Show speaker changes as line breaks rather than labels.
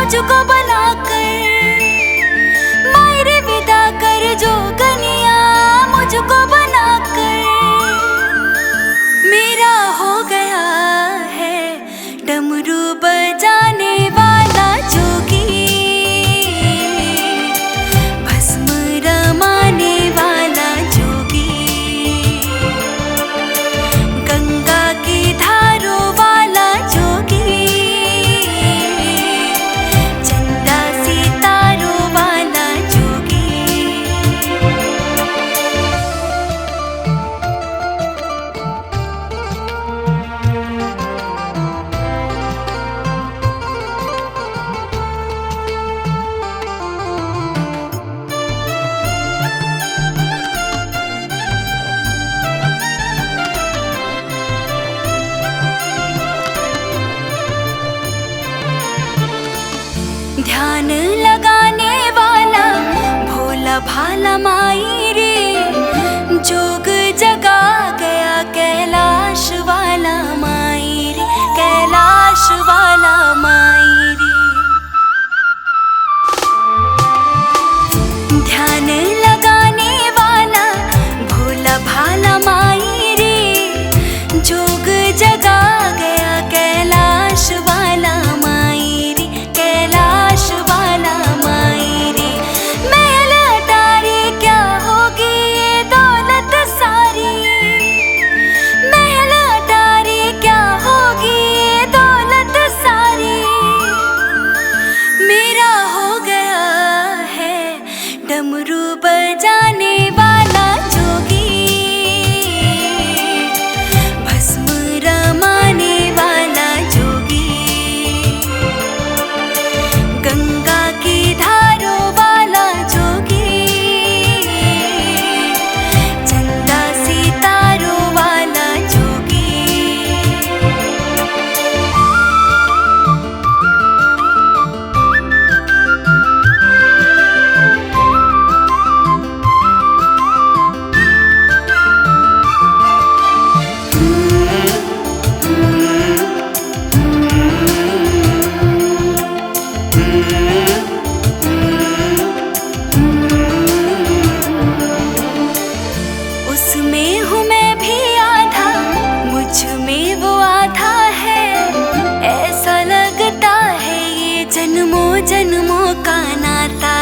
मुझको बनाकर, मेरे विदा कर जो गनिया मुझको बनाकर। मेरा हो गया है डमरू बजाने वाला जोगी, भस्म रमाने वाला जोगी, गंगा की धारों वाला जोगी, चंदा सितारों वाला जोगी। ध्यान लगाने वाला भोला भाला माई रे, जोग जगा गया कैलाश वाला माई रे, कैलाश वाला माई रे। ध्यान लगाने वाला भोला भाला माई रे, जोग जगा गया कैलाश वाला माई रे, कैलाश वाला माई रे। महल अटारी क्या होगी ये दौलत सारी, महल अटारी क्या होगी ये दौलत सारी। मेरा हो गया है डमरू बजाने वाला जोगी, भस्म रमाने वाला जोगी, गंगा की धारों वाला जोगी, चंदा सितारों वाला जोगी। उसमें हूँ मैं भी आधा, मुझ में वो आधा है। ऐसा लगता है ये जन्मों जन्मों का नाता